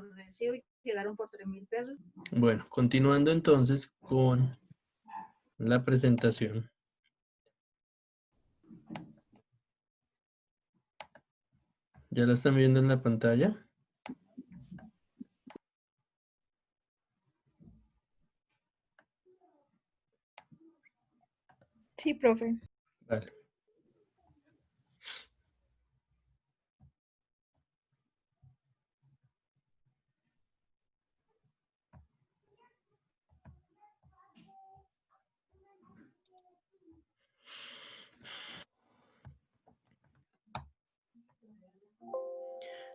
los recibo y llegaron por 3.000 pesos. Bueno, continuando entonces con la presentación. ¿Ya la están viendo en la pantalla? Sí, profe. Vale.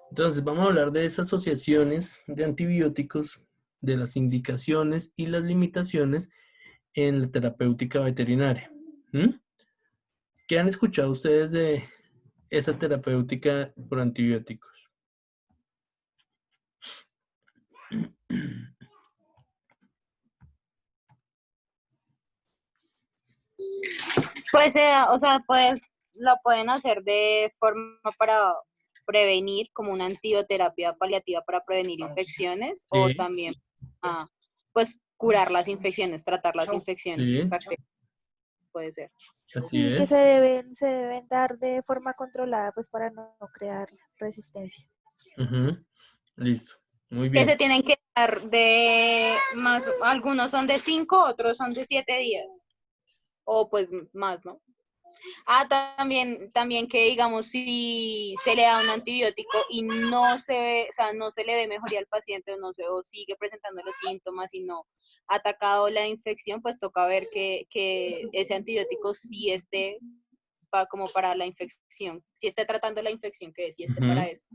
Entonces, vamos a hablar de esas asociaciones de antibióticos, de las indicaciones y las limitaciones en la terapéutica veterinaria. ¿Qué han escuchado ustedes de esa terapéutica por antibióticos? Pues, o sea, pues lo pueden hacer de forma para prevenir, como una antibioterapia paliativa para prevenir infecciones, o Sí, también, pues, curar las infecciones, tratar las infecciones sí, bacterianas, puede ser. así Y que es. se deben dar de forma controlada, pues para no crear resistencia. Listo, muy Que bien. se tienen que dar de más, algunos son de 5, otros son de 7 días, o pues más, ¿no? También que digamos si se le da un antibiótico y no se ve, o sea, no se le ve mejoría al paciente o sigue presentando los síntomas y no ha atacado la infección, pues toca ver que ese antibiótico sí esté como para la infección, si esté tratando la infección, que sí esté para eso.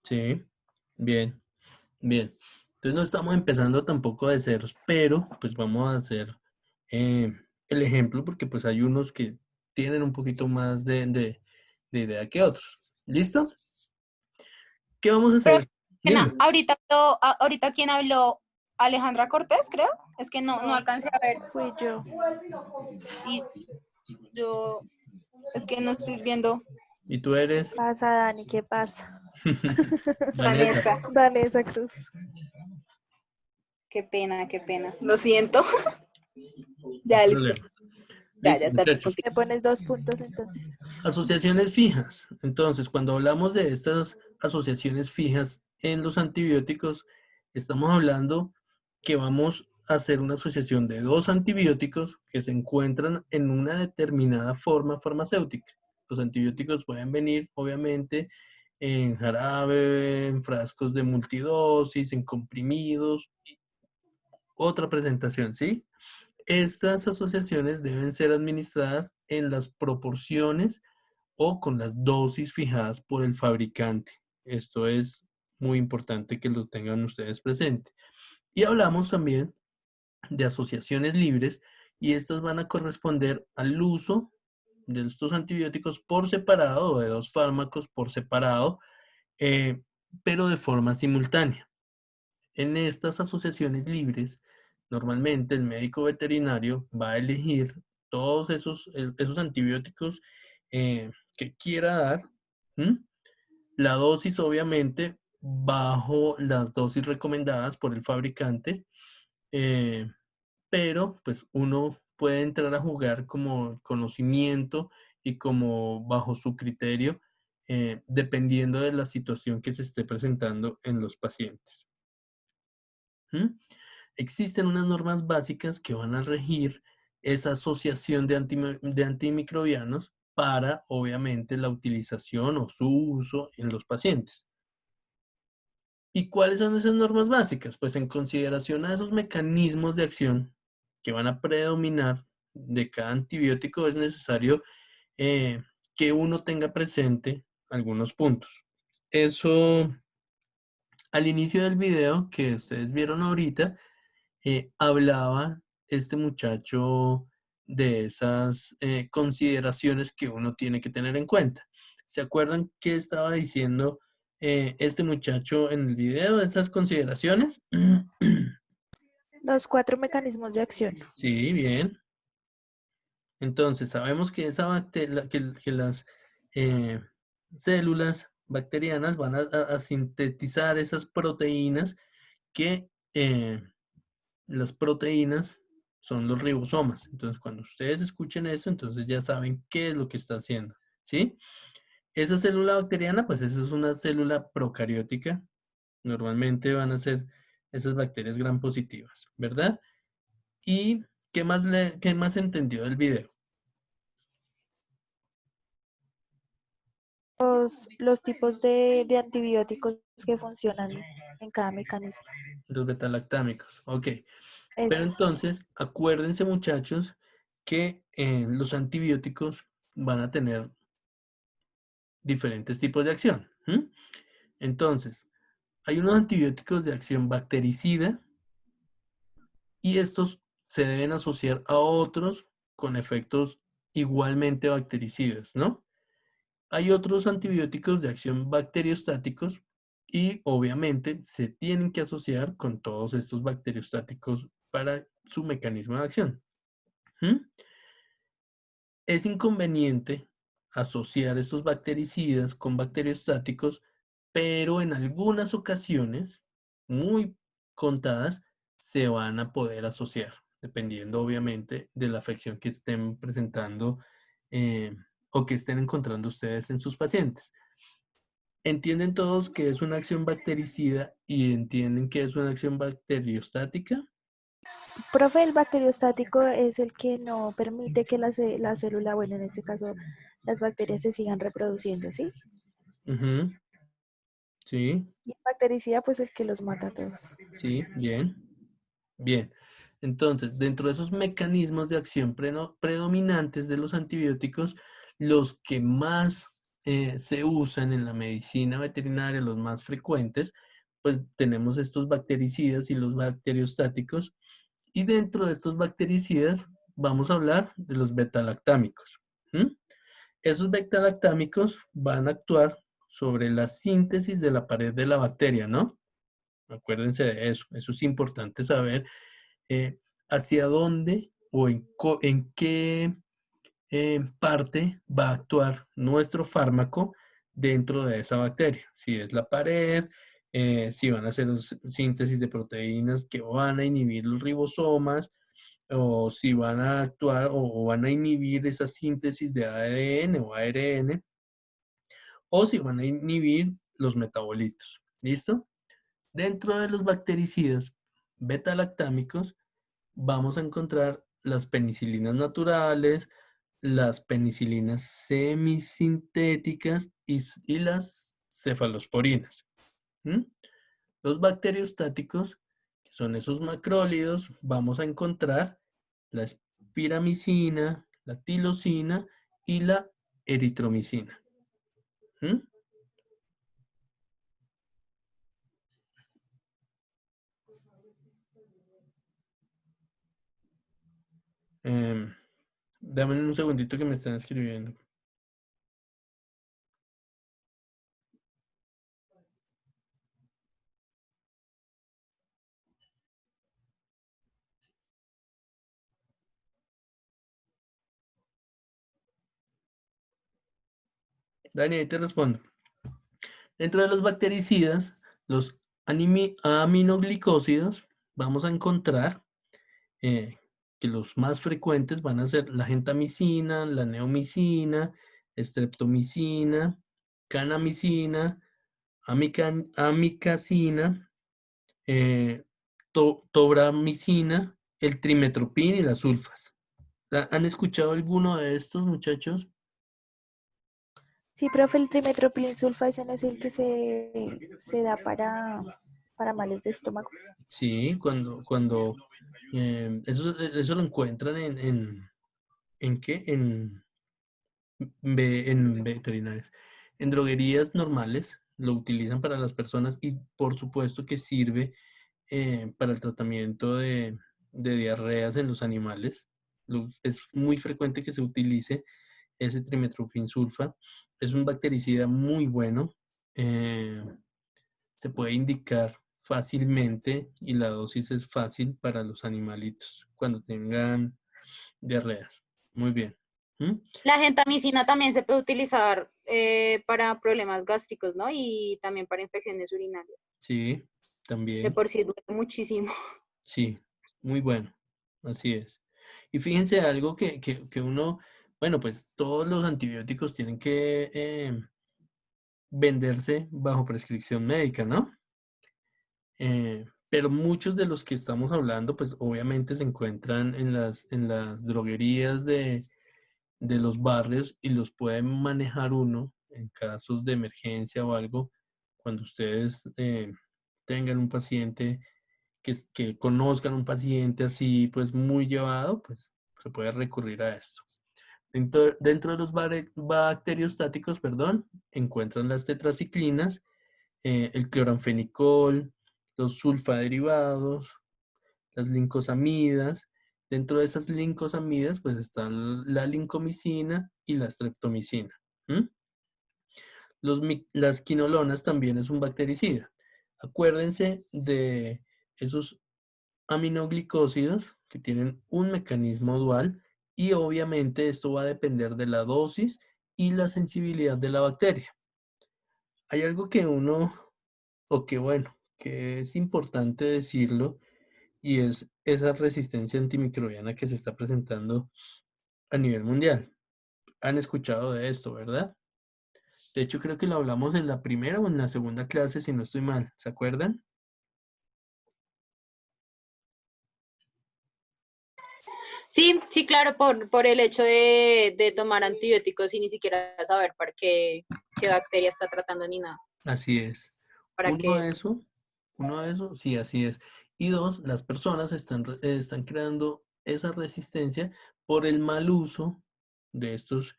Sí, bien, bien. Entonces no estamos empezando tampoco de ceros, pero pues vamos a hacer el ejemplo porque pues hay unos que tienen un poquito más de idea que otros. ¿Listo? ¿Qué vamos a hacer? Dime. Ahorita quién habló, Alejandra Cortés, creo, es que no alcancé a ver. Fui yo. Y yo, es que no estoy viendo. ¿Y tú eres? Pasa, Dani, ¿qué pasa? Vanessa. Vanessa Cruz. Qué pena, lo siento. No hay Ya, listo. problema. Ya Listo, está. muchachos. Me pones 2 puntos entonces. Asociaciones fijas. Entonces, cuando hablamos de estas asociaciones fijas en los antibióticos, estamos hablando que vamos a hacer una asociación de dos antibióticos que se encuentran en una determinada forma farmacéutica. Los antibióticos pueden venir, obviamente, en jarabe, en frascos de multidosis, en comprimidos. Otra presentación, ¿sí? Estas asociaciones deben ser administradas en las proporciones o con las dosis fijadas por el fabricante. Esto es muy importante que lo tengan ustedes presente. Y hablamos también de asociaciones libres y estas van a corresponder al uso de estos antibióticos por separado o de dos fármacos por separado, pero de forma simultánea. En estas asociaciones libres, normalmente el médico veterinario va a elegir todos esos antibióticos que quiera dar. La dosis, obviamente, bajo las dosis recomendadas por el fabricante, eh, pero pues uno puede entrar a jugar como conocimiento y como bajo su criterio, dependiendo de la situación que se esté presentando en los pacientes. Existen unas normas básicas que van a regir esa asociación de antimicrobianos para, obviamente, la utilización o su uso en los pacientes. ¿Y cuáles son esas normas básicas? Pues en consideración a esos mecanismos de acción que van a predominar de cada antibiótico, es necesario que uno tenga presente algunos puntos. Eso, al inicio del video que ustedes vieron ahorita, hablaba este muchacho de esas consideraciones que uno tiene que tener en cuenta. ¿Se acuerdan qué estaba diciendo este muchacho en el video de esas consideraciones? Los 4 mecanismos de acción. Sí, bien. Entonces, sabemos que esa que las células bacterianas van a sintetizar esas proteínas que las proteínas son los ribosomas. Entonces, cuando ustedes escuchen eso, entonces ya saben qué es lo que está haciendo, ¿sí? Esa célula bacteriana, pues esa es una célula procariótica. Normalmente van a ser esas bacterias gram positivas, ¿verdad? ¿Y qué más entendió del video? Los tipos de antibióticos que funcionan en cada mecanismo. Los betalactámicos, ok. Pero Eso. entonces, acuérdense muchachos que los antibióticos van a tener diferentes tipos de acción. Entonces, hay unos antibióticos de acción bactericida y estos se deben asociar a otros con efectos igualmente bactericidas, ¿no? Hay otros antibióticos de acción bacteriostáticos y obviamente se tienen que asociar con todos estos bacteriostáticos para su mecanismo de acción. Es inconveniente asociar estos bactericidas con bacteriostáticos, pero en algunas ocasiones, muy contadas, se van a poder asociar, dependiendo obviamente de la afección que estén presentando eh, o que estén encontrando ustedes en sus pacientes. ¿Entienden todos que es una acción bactericida y entienden que es una acción bacteriostática? Profe, el bacteriostático es el que no permite que la célula, bueno, en este caso, las bacterias se sigan reproduciendo, ¿sí? Ujú, sí, Y el bactericida, pues el que los mata a todos. sí, bien. Bien, entonces, dentro de esos mecanismos de acción predominantes de los antibióticos, los que más se usan en la medicina veterinaria, los más frecuentes, pues tenemos estos bactericidas y los bacteriostáticos. Y dentro de estos bactericidas vamos a hablar de los betalactámicos. ¿M? Esos betalactámicos van a actuar sobre la síntesis de la pared de la bacteria, ¿no? Acuérdense de eso. Eso es importante saber hacia dónde o en qué parte va a actuar nuestro fármaco dentro de esa bacteria. Si es la pared, si van a hacer síntesis de proteínas que van a inhibir los ribosomas, o si van a actuar o van a inhibir esa síntesis de ADN o ARN, o si van a inhibir los metabolitos. ¿Listo? Dentro de los bactericidas beta-lactámicos vamos a encontrar las penicilinas naturales, las penicilinas semisintéticas y las cefalosporinas. Los bacteriostáticos, que son esos macrólidos, vamos a encontrar la espiramicina, la tirosina y la eritromicina. Em, Dame un segundito que me están escribiendo. Dani, ahí te respondo. Dentro de los bactericidas, los aminoglicósidos, vamos a encontrar eh, que los más frecuentes van a ser la gentamicina, la neomicina, streptomicina, canamicina, amicacina, eh, tobramicina, el trimetoprim y las sulfas. ¿Han escuchado alguno de estos, muchachos? Sí, profe, el trimetoprim sulfa, ese no es el que se da para males de estómago. Sí, eso lo encuentran ¿en qué? En veterinarias. En droguerías normales lo utilizan para las personas y por supuesto que sirve para el tratamiento de diarreas en los animales. Es muy frecuente que se utilice ese trimetoprim sulfa. Es un bactericida muy bueno. Se puede indicar fácilmente y la dosis es fácil para los animalitos cuando tengan diarreas. Muy bien. La gentamicina también se puede utilizar para problemas gástricos, ¿no? Y también para infecciones urinarias. Sí, De también. por sí duele muchísimo. Sí, muy bueno. Así es. Y fíjense algo que uno, bueno, pues todos los antibióticos tienen que venderse bajo prescripción médica, ¿no? Pero muchos de los que estamos hablando, pues obviamente se encuentran en las droguerías de los barrios y los pueden manejar uno en casos de emergencia o algo, cuando ustedes tengan un paciente que conozcan un paciente así, pues muy llevado, pues se puede recurrir a esto. Dentro de los bacteriostáticos, perdón, encuentran las tetraciclinas, el cloranfenicol, los sulfaderivados, las lincosamidas. Dentro de esas lincosamidas, pues están la lincomicina y la streptomicina. ¿Mm? Las quinolonas también es un bactericida. Acuérdense de esos aminoglicósidos que tienen un mecanismo dual y obviamente esto va a depender de la dosis y la sensibilidad de la bacteria. Hay algo que uno, o que bueno, que es importante decirlo y es esa resistencia antimicrobiana que se está presentando a nivel mundial. Han escuchado de esto, ¿verdad? De hecho, creo que lo hablamos en la primera o en la segunda clase, si no estoy mal. ¿Se acuerdan? Sí, sí, claro, por el hecho de tomar antibióticos y ni siquiera saber para qué bacteria está tratando ni nada. Así es. ¿Para Uno qué de es? eso, sí, así es. Y dos, las personas están creando esa resistencia por el mal uso de estos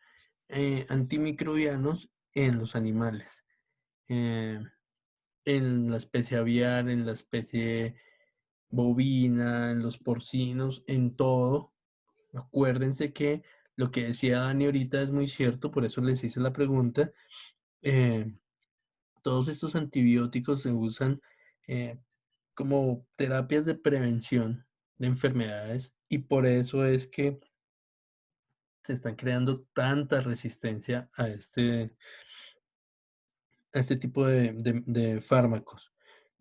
antimicrobianos en los animales. Eh, en la especie aviar, en la especie bovina, en los porcinos, en todo. Acuérdense que lo que decía Dani ahorita es muy cierto, por eso les hice la pregunta. eh, Todos estos antibióticos se usan eh, como terapias de prevención de enfermedades y por eso es que se están creando tanta resistencia a este tipo de fármacos.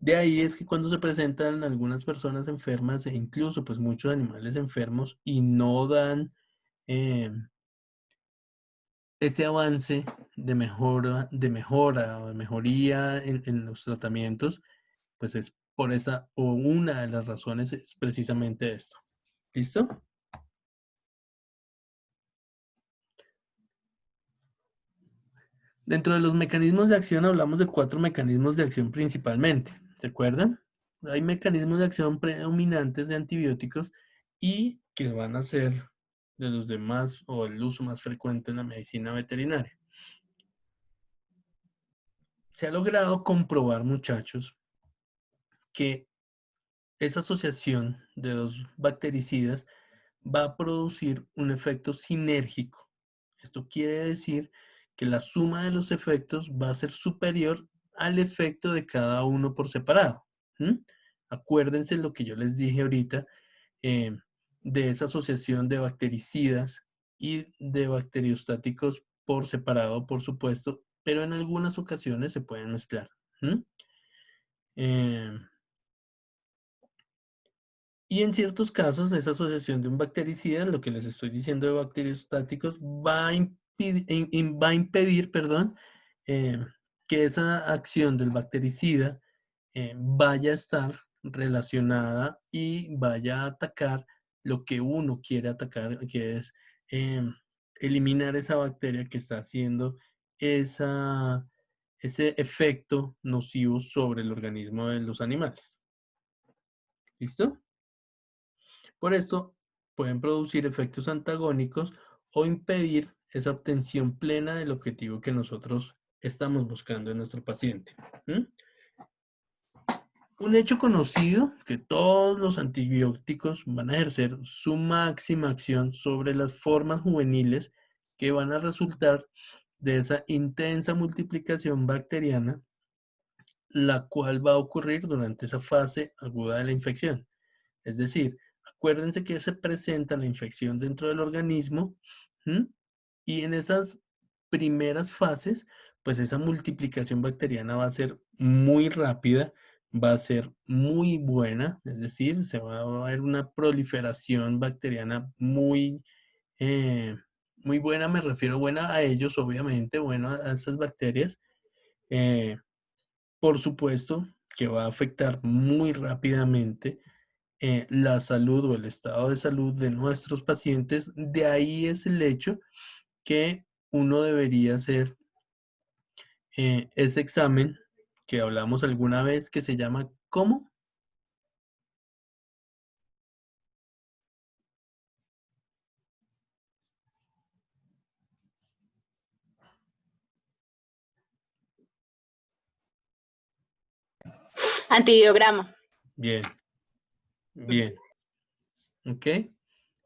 De ahí es que cuando se presentan algunas personas enfermas e incluso pues muchos animales enfermos y no dan eh, ese avance de mejora o de mejoría en los tratamientos, pues es por esa, o una de las razones es precisamente esto. ¿Listo? Dentro de los mecanismos de acción hablamos de 4 mecanismos de acción principalmente. ¿Se acuerdan? Hay mecanismos de acción predominantes de antibióticos y que van a ser de los demás o el uso más frecuente en la medicina veterinaria. Se ha logrado comprobar, muchachos, que esa asociación de dos bactericidas va a producir un efecto sinérgico. Esto quiere decir que la suma de los efectos va a ser superior al efecto de cada uno por separado. ¿Mm? Acuérdense lo que yo les dije ahorita eh, de esa asociación de bactericidas y de bacteriostáticos por separado, por supuesto, pero en algunas ocasiones se pueden mezclar. ¿Mm? Eh, Y en ciertos casos, esa asociación de un bactericida, lo que les estoy diciendo de bacteriostáticos, va a impedir, perdón, eh, que esa acción del bactericida vaya a estar relacionada y vaya a atacar lo que uno quiere atacar, que es eliminar esa bacteria que está haciendo ese efecto nocivo sobre el organismo de los animales. ¿Listo? Por esto, pueden producir efectos antagónicos o impedir esa obtención plena del objetivo que nosotros estamos buscando en nuestro paciente. ¿Mm? Un hecho conocido que todos los antibióticos van a ejercer su máxima acción sobre las formas juveniles que van a resultar de esa intensa multiplicación bacteriana, la cual va a ocurrir durante esa fase aguda de la infección. Es decir, acuérdense que se presenta la infección dentro del organismo, ¿m? Y en esas primeras fases, pues esa multiplicación bacteriana va a ser muy rápida, va a ser muy buena, es decir, se va a ver una proliferación bacteriana eh, muy buena, me refiero buena a ellos, obviamente, bueno, a esas bacterias. Eh, por supuesto que va a afectar muy rápidamente la salud o el estado de salud de nuestros pacientes. De ahí es el hecho que uno debería hacer ese examen que hablamos alguna vez que se llama ¿cómo? Antibiograma. Bien, bien, ¿ok?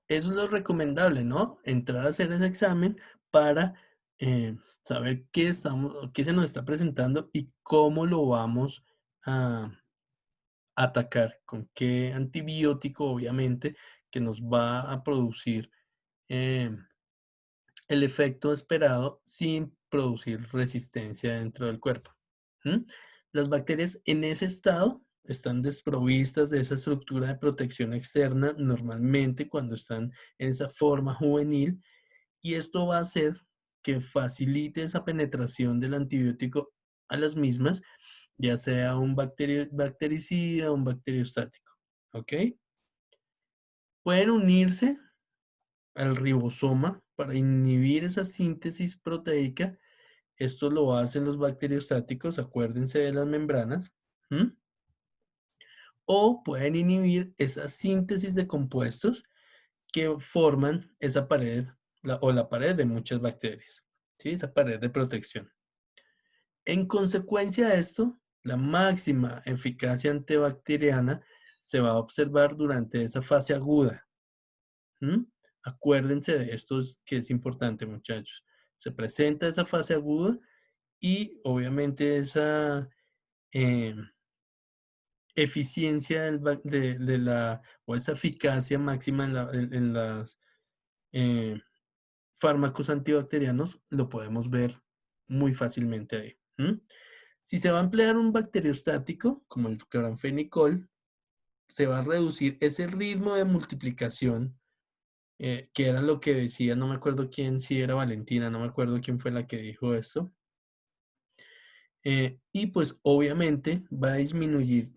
Eso es lo recomendable, ¿no? Entrar a hacer ese examen para saber qué se nos está presentando y cómo lo vamos a atacar, con qué antibiótico, obviamente, que nos va a producir eh, el efecto esperado sin producir resistencia dentro del cuerpo. ¿Mm? Las bacterias en ese estado están desprovistas de esa estructura de protección externa normalmente cuando están en esa forma juvenil, y esto va a hacer que facilite esa penetración del antibiótico a las mismas, ya sea un bactericida o un bacteriostático. ¿Ok? Pueden unirse al ribosoma para inhibir esa síntesis proteica. Esto lo hacen los bacteriostáticos, acuérdense de las membranas. ¿Mm? O pueden inhibir esa síntesis de compuestos que forman esa pared o la pared de muchas bacterias, ¿sí? Esa pared de protección. En consecuencia de esto, la máxima eficacia antibacteriana se va a observar durante esa fase aguda. ¿Mm? Acuérdense de esto que es importante, muchachos. Se presenta esa fase aguda y obviamente esa eh, eficiencia o esa eficacia máxima en las eh, fármacos antibacterianos lo podemos ver muy fácilmente ahí. ¿Mm? Si se va a emplear un bacteriostático, como el cloranfenicol, se va a reducir ese ritmo de multiplicación, que era lo que decía, no me acuerdo quién, si era Valentina, no me acuerdo quién fue la que dijo esto. Y pues obviamente va a disminuir,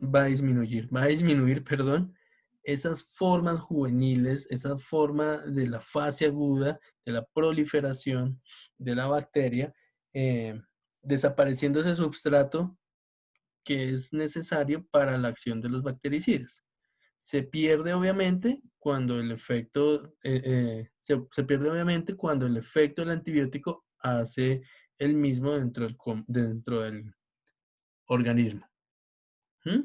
perdón, esas formas juveniles, esa forma de la fase aguda, de la proliferación de la bacteria, desapareciendo ese substrato que es necesario para la acción de los bactericidas. Se pierde obviamente cuando el efecto, se pierde obviamente cuando el efecto del antibiótico hace el mismo dentro del organismo. ¿Mm?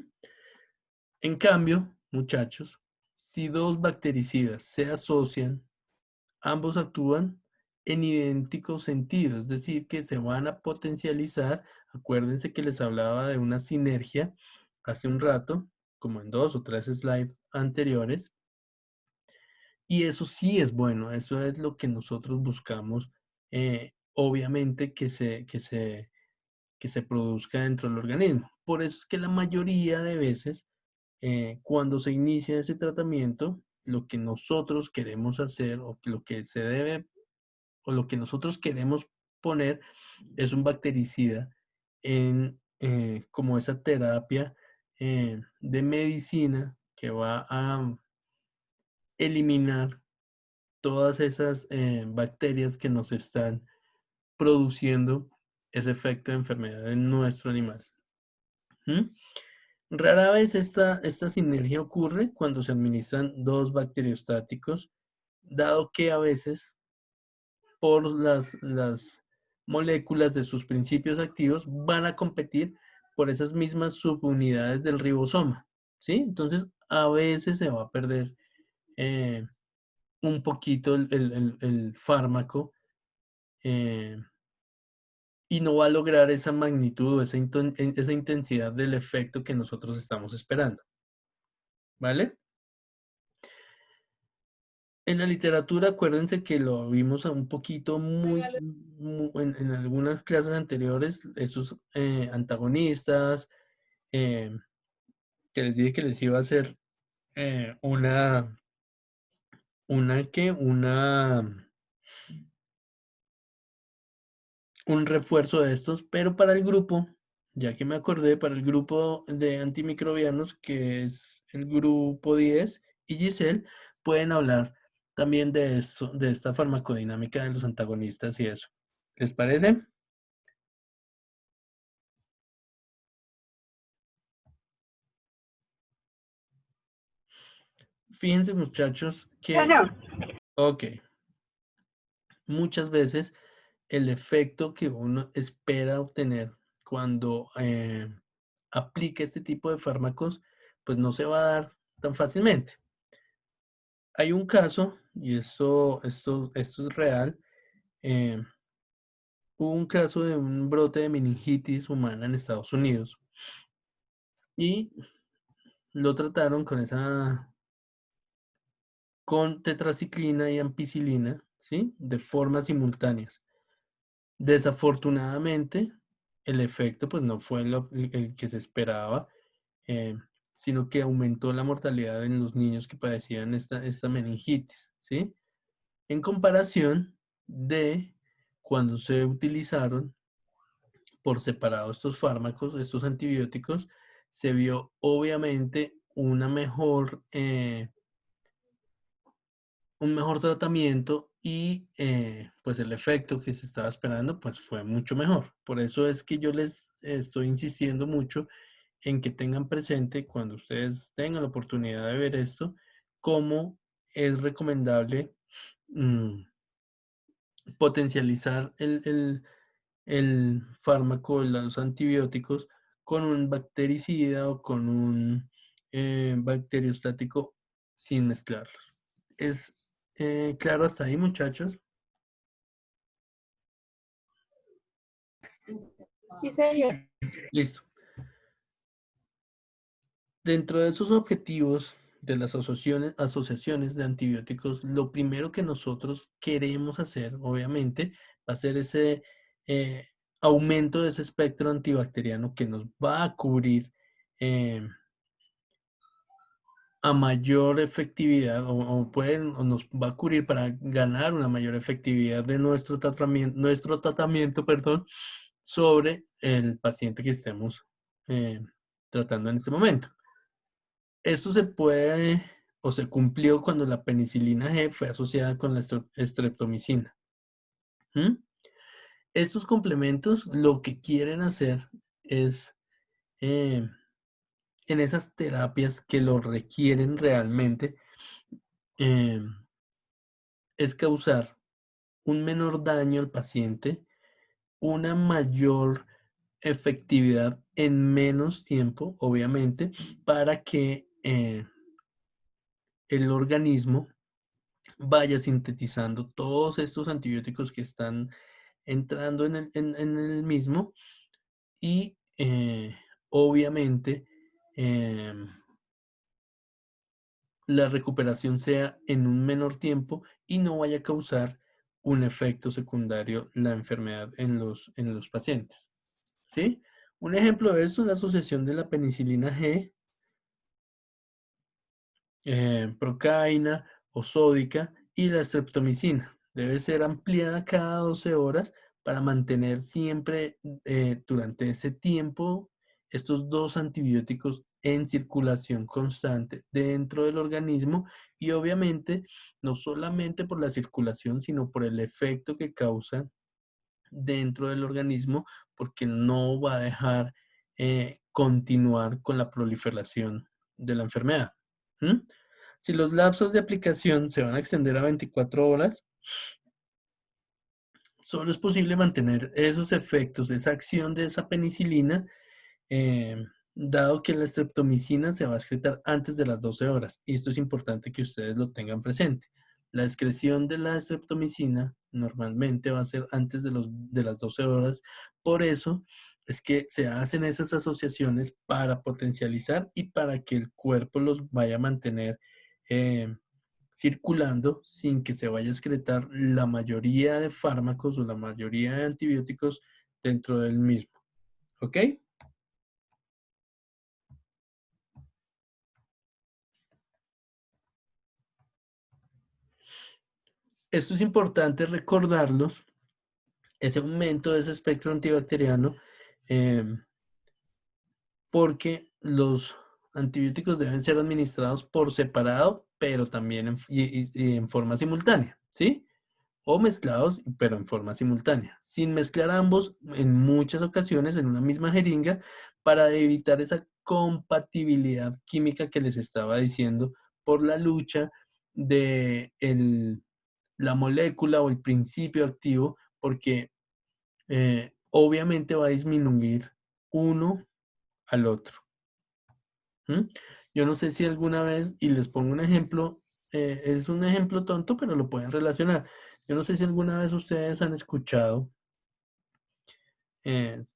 En cambio, muchachos, si dos bactericidas se asocian, ambos actúan en idénticos sentidos, es decir, que se van a potencializar. Acuérdense que les hablaba de una sinergia hace un rato, como en 2 o 3 slides anteriores, y eso sí es bueno, eso es lo que nosotros buscamos, obviamente que se produzca dentro del organismo. Por eso es que la mayoría de veces, cuando se inicia ese tratamiento, lo que nosotros queremos hacer o lo que se debe o lo que nosotros queremos poner es un bactericida como esa terapia de medicina que va a eliminar todas esas bacterias que nos están produciendo ese efecto de enfermedad en nuestro animal. ¿Mm? Rara vez esta sinergia ocurre cuando se administran dos bacteriostáticos, dado que a veces por las moléculas de sus principios activos van a competir por esas mismas subunidades del ribosoma, ¿sí? Entonces, a veces se va a perder eh, un poquito el fármaco, eh, y no va a lograr esa magnitud o esa intensidad del efecto que nosotros estamos esperando. ¿Vale? En la literatura, acuérdense que lo vimos un poquito en algunas clases anteriores, esos antagonistas, eh, que les dije que les iba a hacer una, un refuerzo de estos, pero para el grupo, ya que me acordé, para el grupo de antimicrobianos, que es el grupo 10 y Giselle, pueden hablar también de esto, de esta farmacodinámica de los antagonistas y eso. ¿Les parece? Fíjense, muchachos, que, ok, muchas veces el efecto que uno espera obtener cuando aplica este tipo de fármacos, pues no se va a dar tan fácilmente. Hay un caso, y esto es real, eh, hubo un caso de un brote de meningitis humana en Estados Unidos y lo trataron con tetraciclina y ampicilina, ¿sí? De formas simultáneas. Desafortunadamente, el efecto pues no fue el que se esperaba, eh, sino que aumentó la mortalidad en los niños que padecían esta meningitis, ¿sí? En comparación de cuando se utilizaron por separado estos fármacos, estos antibióticos, se vio obviamente un mejor tratamiento y pues el efecto que se estaba esperando pues fue mucho mejor. Por eso es que yo les estoy insistiendo mucho en que tengan presente cuando ustedes tengan la oportunidad de ver esto, cómo es recomendable mm, potencializar el fármaco, los antibióticos, con un bactericida o con un bacteriostático sin mezclarlos. ¿Es claro hasta ahí, muchachos? Sí, señor. Listo. Dentro de esos objetivos de las asociaciones de antibióticos, lo primero que nosotros queremos hacer, obviamente, va a ser ese eh, aumento de ese espectro antibacteriano que nos va a cubrir eh, a mayor efectividad o nos va a cubrir para ganar una mayor efectividad de nuestro tratamiento, perdón, sobre el paciente que estemos eh, tratando en este momento. Esto se puede o se cumplió cuando la penicilina G fue asociada con la streptomicina. ¿Mm? Estos complementos lo que quieren hacer es, eh, en esas terapias que lo requieren realmente, eh, es causar un menor daño al paciente, una mayor efectividad en menos tiempo, obviamente, para que el organismo vaya sintetizando todos estos antibióticos que están entrando en el mismo y obviamente em, la recuperación sea en un menor tiempo y no vaya a causar un efecto secundario la enfermedad en los pacientes. ¿Sí? Un ejemplo de esto es la asociación de la penicilina G, procaína o sódica y la streptomicina. Debe ser ampliada cada 12 horas para mantener siempre durante ese tiempo estos dos antibióticos en circulación constante dentro del organismo y obviamente no solamente por la circulación, sino por el efecto que causan dentro del organismo, porque no va a dejar continuar con la proliferación de la enfermedad. ¿Mm? Si los lapsos de aplicación se van a extender a 24 horas, solo es posible mantener esos efectos, esa acción de esa penicilina, eh, dado que la streptomicina se va a excretar antes de las 12 horas. Y esto es importante que ustedes lo tengan presente. La excreción de la streptomicina normalmente va a ser antes de las 12 horas. Por eso es que se hacen esas asociaciones para potencializar y para que el cuerpo los vaya a mantener circulando sin que se vaya a excretar la mayoría de fármacos o la mayoría de antibióticos dentro del mismo. ¿Ok? Esto es importante recordarlos, ese aumento de ese espectro antibacteriano, porque los antibióticos deben ser administrados por separado, pero también y en forma simultánea, ¿sí? O mezclados, pero en forma simultánea, sin mezclar ambos en muchas ocasiones en una misma jeringa para evitar esa compatibilidad química que les estaba diciendo por la lucha de la molécula o el principio activo, porque obviamente va a disminuir uno al otro. ¿Mm? Yo no sé si alguna vez, y les pongo un ejemplo, es un ejemplo tonto, pero lo pueden relacionar. Yo no sé si alguna vez ustedes han escuchado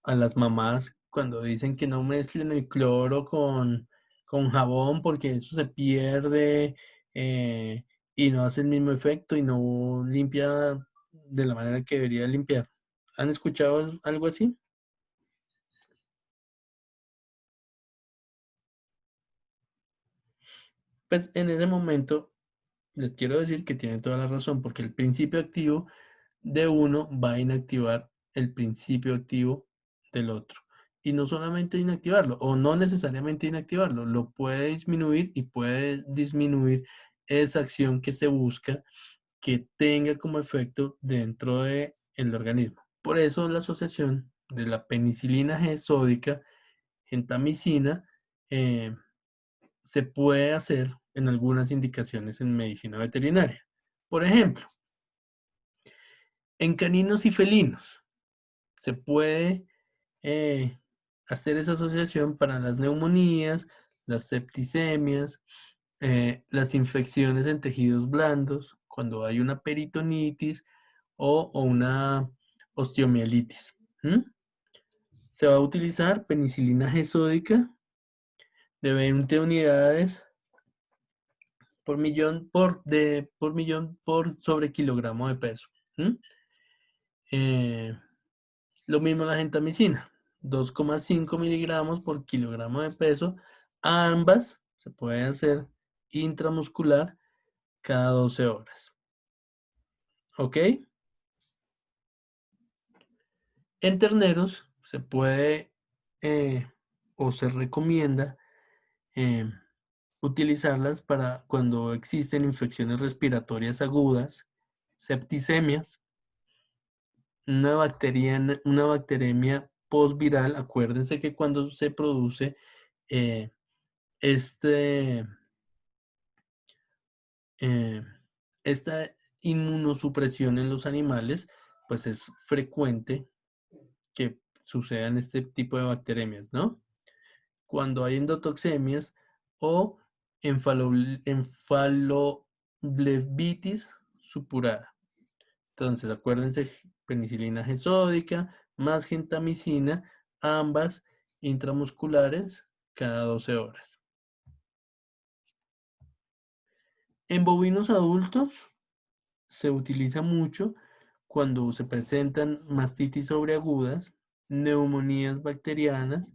a las mamás cuando dicen que no mezclen el cloro con jabón porque eso se pierde y no hace el mismo efecto y no limpia de la manera que debería limpiar. ¿Han escuchado algo así? Pues en ese momento les quiero decir que tienen toda la razón porque el principio activo de uno va a inactivar el principio activo del otro. Y no solamente inactivarlo, o no necesariamente inactivarlo, lo puede disminuir y puede disminuir esa acción que se busca que tenga como efecto dentro del organismo. Por eso la asociación de la penicilina G sódica, gentamicina, eh, se puede hacer en algunas indicaciones en medicina veterinaria. Por ejemplo, en caninos y felinos se puede eh, hacer esa asociación para las neumonías, las septicemias, las infecciones en tejidos blandos, cuando hay una peritonitis o una osteomielitis. ¿Mm? Se va a utilizar penicilina G sódica de 20 unidades por sobre kilogramo de peso. ¿Mm? Eh, Lo mismo la gentamicina, 2,5 miligramos por kilogramo de peso. Ambas se pueden hacer intramuscular cada 12 horas. ¿Ok? En terneros se puede o se recomienda eh, utilizarlas para cuando existen infecciones respiratorias agudas, septicemias, una bacteremia postviral. Acuérdense que cuando se produce eh, este, eh, esta inmunosupresión en los animales, pues es frecuente que sucedan este tipo de bacteremias, ¿no? Cuando hay endotoxemias o enfaloblebitis supurada. Entonces, acuérdense, penicilina G sódica más gentamicina, ambas intramusculares cada 12 horas. En bovinos adultos se utiliza mucho cuando se presentan mastitis sobreagudas, neumonías bacterianas,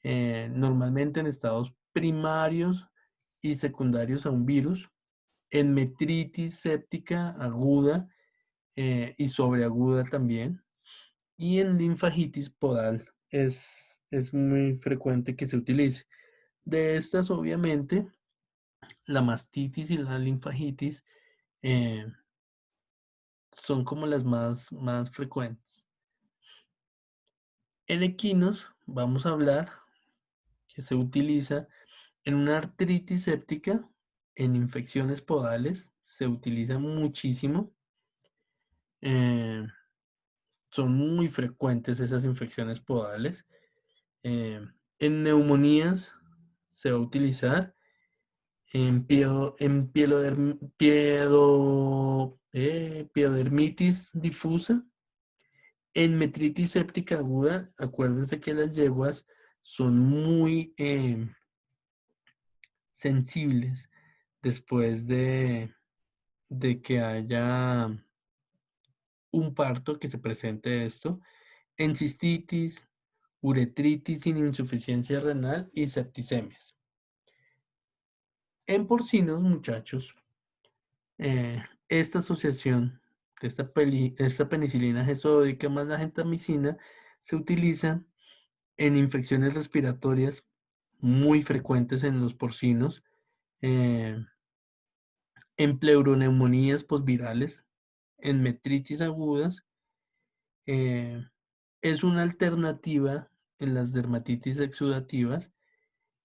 normalmente en estados primarios y secundarios a un virus, en metritis séptica aguda y sobreaguda también, y en linfagitis podal es muy frecuente que se utilice. De estas, obviamente, la mastitis y la linfagitis eh, son como las más frecuentes. En equinos vamos a hablar que se utiliza en una artritis séptica, en infecciones podales, se utiliza muchísimo. eh, Son muy frecuentes esas infecciones podales. En neumonías se va a utilizar. Piodermitis difusa. En metritis séptica aguda, acuérdense que las yeguas son muy sensibles después de de que haya un parto, que se presente esto, en cistitis, uretritis sin insuficiencia renal y septicemias. En porcinos, muchachos, esta asociación de esta penicilina gesódica más la gentamicina se utiliza en infecciones respiratorias muy frecuentes en los porcinos, eh, en pleuroneumonías posvirales, en metritis agudas. Es una alternativa en las dermatitis exudativas,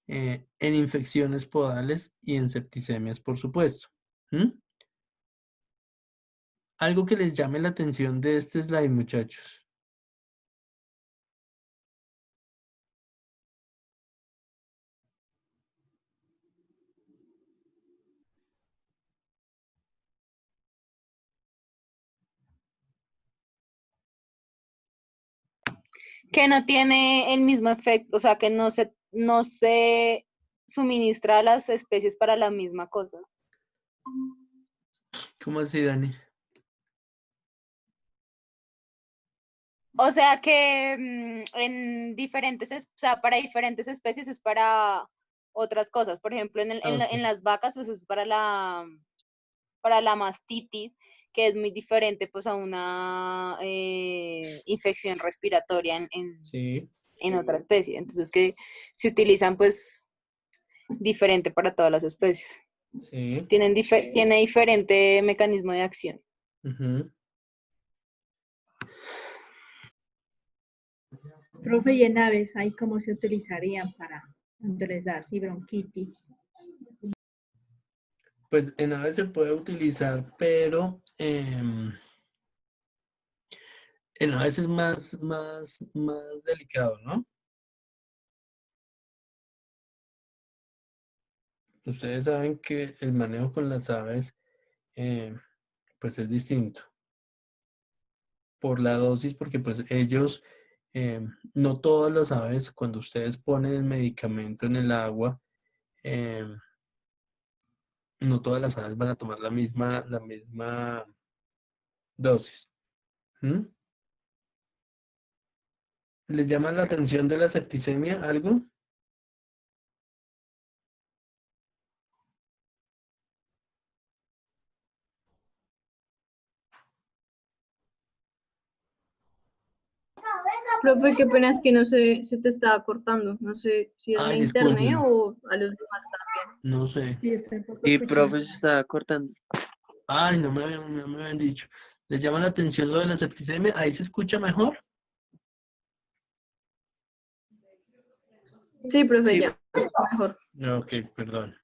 en infecciones podales y en septicemias, por supuesto. ¿Mm? Algo que les llame la atención de este slide, muchachos. Que no tiene el mismo efecto, o sea, que no se suministra a las especies para la misma cosa. ¿Cómo así, Dani? O sea que en diferentes, o sea, para diferentes especies es para otras cosas. Por ejemplo, Ok. en las vacas, pues es para la mastitis, que es muy diferente pues a una infección respiratoria Sí, en otra especie. Entonces que se utilizan pues diferente para todas las especies. sí. Tiene diferente mecanismo de acción. Ujú. Profe, y en aves, ¿ahí cómo se utilizarían para enderezar y bronquitis? Pues en aves se puede utilizar, pero en aves es más delicado, ¿no? Ustedes saben que el manejo con las aves, eh, pues es distinto por la dosis, porque pues ellos, no todas las aves, cuando ustedes ponen el medicamento en el agua, eh, no todas las aves van a tomar la misma dosis. ¿Mm? ¿Les llama la atención de la septicemia algo? Profe, qué pena es que no sé, se te estaba cortando. No sé si es mi Ay, internet disculpen, o a los demás también. no sé. Sí, yo tampoco Y escuchaba. profe se estaba cortando. Ay, no me habían dicho. ¿Les llama la atención lo de la septicemia? ¿Ahí se escucha mejor? Sí, profe, Sí, ya. Mejor. Ok, perdón.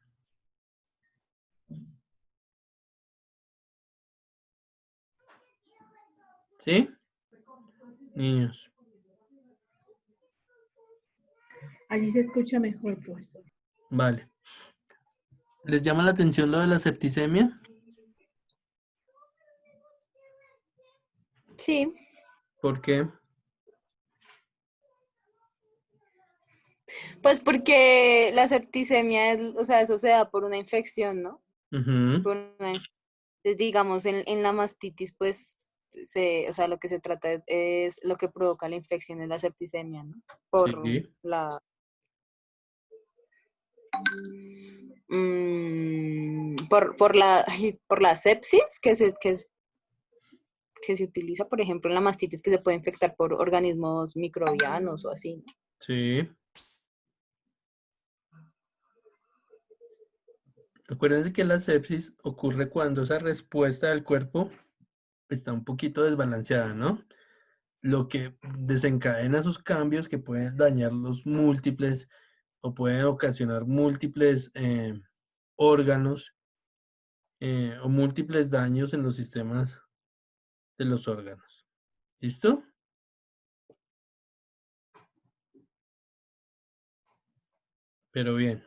¿Sí? Niños. Allí se escucha mejor, profesor. Vale. ¿Les llama la atención lo de la septicemia? Sí, ¿Por qué? pues porque la septicemia es, o sea, eso se da por una infección, ¿no? Ujú, Por entonces, digamos, en la mastitis, pues, o sea, lo que se trata es lo que provoca la infección es la septicemia, ¿no? sí, Por la sepsis que se utiliza, por ejemplo, en la mastitis que se puede infectar por organismos microbianos o así, ¿no? sí. Acuérdense que la sepsis ocurre cuando esa respuesta del cuerpo está un poquito desbalanceada, ¿no? Lo que desencadena esos cambios que pueden dañar los múltiples o pueden ocasionar múltiples órganos, o múltiples daños en los sistemas de los órganos. ¿Listo? Pero bien.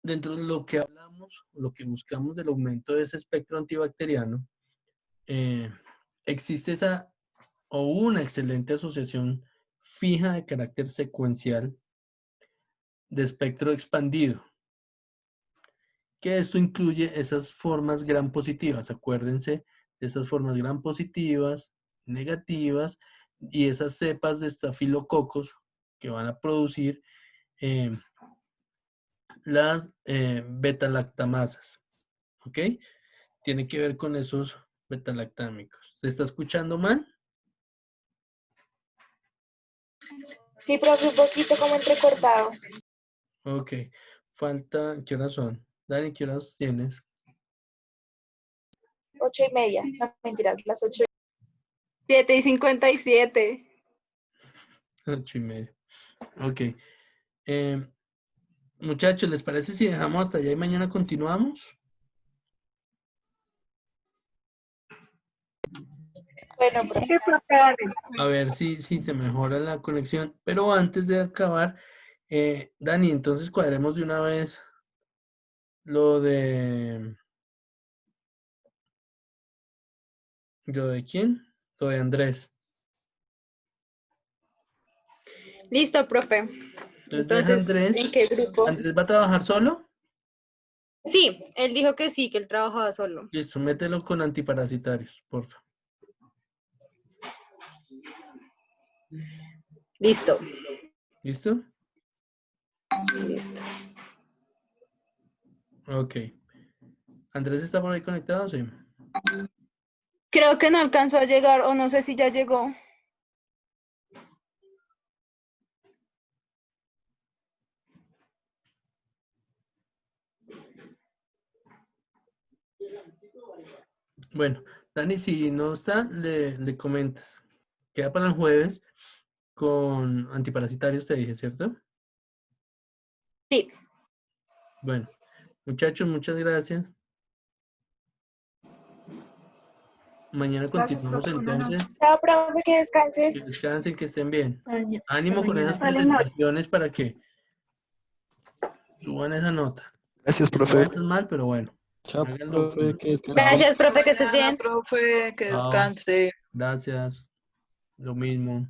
Dentro de lo que hablamos, lo que buscamos del aumento de ese espectro antibacteriano, eh, existe esa o una excelente asociación fija de carácter secuencial de espectro expandido. Que esto incluye esas formas gram positivas. Acuérdense de esas formas gram positivas, negativas, y esas cepas de estafilococos que van a producir las beta-lactamasas. ¿Ok? Tiene que ver con esos beta-lactámicos. ¿Se está escuchando mal? Sí, profe, un poquito como entrecortado. Ok. Falta, ¿qué horas son? Dani, ¿qué horas tienes? 8:30. No, mentiras, las 8. 7:57. 8:30. Ok. Muchachos, ¿les parece si dejamos hasta allá y mañana continuamos? Bueno, profe. Sí, profe, dale. A ver si se mejora la conexión. Pero antes de acabar, Dani, entonces cuadremos de una vez lo de... ¿Lo de quién? Lo de Andrés. Listo, profe. Entonces deja Entonces, ¿en qué grupo? ¿Andrés va a trabajar solo? Sí, él dijo que sí, que él trabajaba solo. Listo, mételo con antiparasitarios, porfa. Listo. ¿Listo? Listo. Ok. ¿Andrés está por ahí conectado? Sí. Creo que no alcanzó a llegar, o no sé si ya llegó. Bueno, Dani, si no está, le comentas. Queda para el jueves con antiparasitarios, te dije, ¿cierto? Sí. Bueno, muchachos, muchas gracias. Mañana continuamos entonces. Chao, profe, que descanses. Que descansen, que estén bien. Maña- Ánimo con esas mañana. presentaciones para que suban esa nota. Gracias, No profe. es mal, pero bueno, Chao, háganlo. profe, que descanse. Gracias, profe, que estés Mañana, bien. profe, que Chao. descanse. Gracias. Lo mismo.